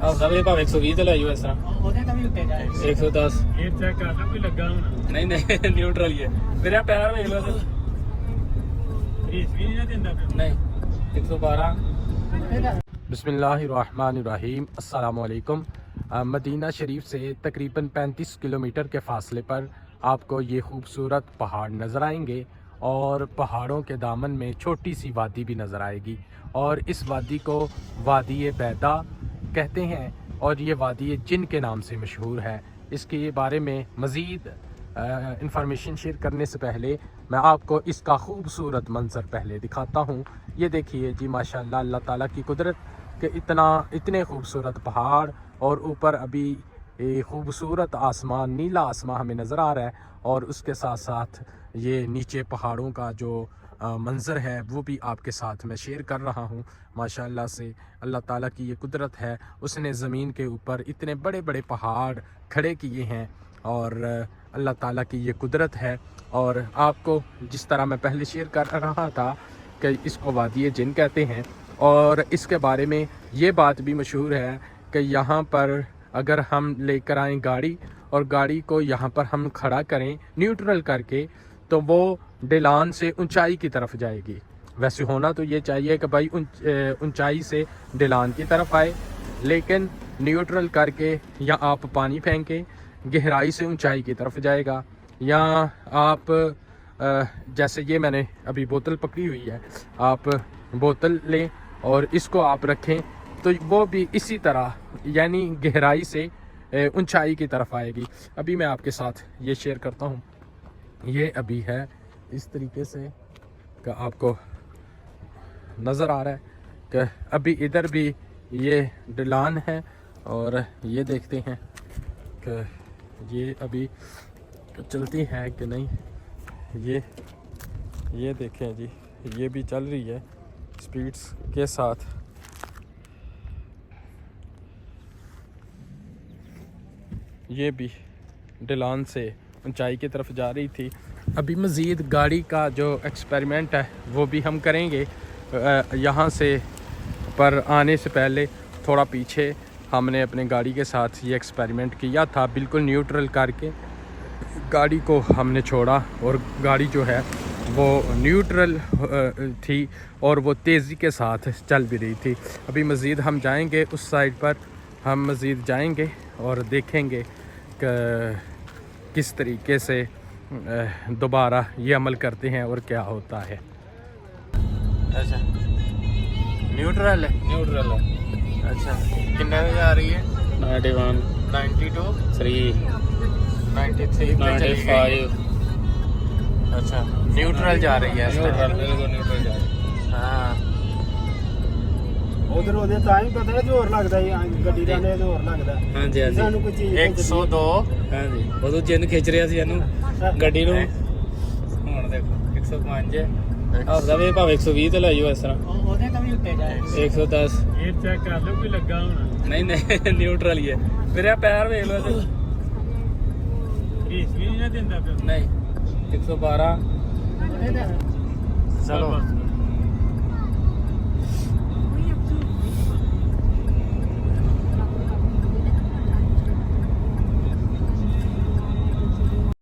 ਹਫਦਾ ਵੀ ਭਾਵੇਂ 120 ਤੇ ਲੈ ਜਾਓ ਇਸ ਤਰ੍ਹਾਂ ਉਹਦੇ ਤਾਂ ਵੀ ਉੱਤੇ ਜਾਏ 110 ਇਹ ਚੈੱਕ ਕਰ ਲੈ ਕੋਈ ਲੱਗਾ ਹੋਣਾ ਨਹੀਂ ਨਹੀਂ ਨਿਊਟਰਲ ਹੀ ਹੈ ਮੇਰੇ ਪੈਰ ਵੇਖ ਲਓ ਰੀਸ ਵੀ ਨਹੀਂ ਦਿੰਦਾ ਪਿਆ नहीं 112 बिस्मिल्लाहिर्रहमानिर्रहीम अस्सलाम वालेकुम। मदीना शरीफ से तकरीबन 35 किलोमीटर के फासले पर आपको ये खूबसूरत पहाड़ नज़र आएंगे और पहाड़ों के दामन में छोटी सी वादी भी नज़र आएगी और इस वादी को वादी बैदा कहते हैं और ये वादी जिन के नाम से मशहूर है। इसके बारे में मज़ीद इंफॉर्मेशन शेयर करने से पहले मैं आपको इसका खूबसूरत मंजर पहले दिखाता हूँ। ये देखिए जी माशाल्लाह अल्लाह ताला की कुदरत के इतने खूबसूरत पहाड़ और ऊपर अभी खूबसूरत आसमान नीला आसमान हमें नज़र आ रहा है और उसके साथ साथ ये नीचे पहाड़ों का जो मंज़र है वो भी आपके साथ मैं शेयर कर रहा हूँ। माशाल्लाह से अल्लाह ताला की ये कुदरत है, उसने ज़मीन के ऊपर इतने बड़े बड़े पहाड़ खड़े किए हैं और अल्लाह ताला की ये कुदरत है। और आपको जिस तरह मैं पहले शेयर कर रहा था कि इसको वादी जिन कहते हैं और इसके बारे में ये बात भी मशहूर है कि यहाँ पर अगर हम लेकर आएँ गाड़ी और गाड़ी को यहाँ पर हम खड़ा करें न्यूट्रल करके तो वो ढलान से ऊंचाई की तरफ जाएगी। वैसे होना तो ये चाहिए कि भाई ऊंचाई से ढलान की तरफ आए, लेकिन न्यूट्रल करके या आप पानी फेंकें गहराई से ऊंचाई की तरफ जाएगा। या आप जैसे ये मैंने अभी बोतल पकड़ी हुई है, आप बोतल लें और इसको आप रखें तो वो भी इसी तरह यानी गहराई से ऊंचाई की तरफ आएगी। अभी मैं आपके साथ ये शेयर करता हूँ। ये अभी है इस तरीके से कि आपको नज़र आ रहा है कि अभी इधर भी ये ढलान है और ये देखते हैं कि ये अभी चलती है कि नहीं। ये देखें जी, ये भी चल रही है स्पीड्स के साथ। ये भी ढलान से ऊंचाई की तरफ जा रही थी। अभी मज़ीद गाड़ी का जो एक्सपेरिमेंट है वो भी हम करेंगे। यहाँ से पर आने से पहले थोड़ा पीछे हमने अपने गाड़ी के साथ ये एक्सपेरिमेंट किया था, बिल्कुल न्यूट्रल करके गाड़ी को हमने छोड़ा और गाड़ी जो है वो न्यूट्रल थी और वो तेज़ी के साथ चल भी रही थी। अभी मज़ीद हम जाएंगे उस साइड पर, हम मज़ीद जाएंगे और देखेंगे कि किस तरीके से दोबारा ये अमल करते हैं और क्या होता है। अच्छा न्यूट्रल है, न्यूट्रल है। अच्छा कितने बजे आ रही है? 91 92 3 93 95 अच्छा न्यूट्रल जा रही है इस टाइम। न्यूट्रल बिल्कुल न्यूट्रल जा रही है। हाँ ਉਧਰ ਉਹਦੇ ਤਾਂ ਹੀ ਪਤਾ ਜ਼ੋਰ ਲੱਗਦਾ ਜੀ ਗੱਡੀ ਦਾ ਨੇ ਜ਼ੋਰ ਲੱਗਦਾ हाँ जी हाँ जी ਸਾਨੂੰ ਕੋਈ ਚੀਜ਼ 102 हाँ जी उदों जिन खिंच ਰਿਹਾ ਸੀ ਇਹਨੂੰ ਗੱਡੀ ਨੂੰ। ਹੁਣ ਦੇਖੋ 105 ਹਫਦਾ ਵੀ ਭਾਵੇਂ 120 ਤੇ ਲੈ ਜਾਓ ਇਸ ਤਰ੍ਹਾਂ ਉਹਦੇ ਤਾਂ ਵੀ ਉੱਤੇ ਜਾਏ 110 ਇਹ ਚੈੱਕ ਕਰ ਲਓ ਕੋਈ ਲੱਗਾ ਹੋਣਾ ਨਹੀਂ ਨਹੀਂ ਨਿਊਟਰਲ ਹੀ ਹੈ ਮੇਰੇ ਪੈਰ ਵੇਖ ਲਓ ਰੀਸ ਵੀ ਨਹੀਂ ਦਿੰਦਾ ਪਿਆ ਨਹੀਂ 112 ਉਹਦੇ ਤਾਂ ਚਲੋ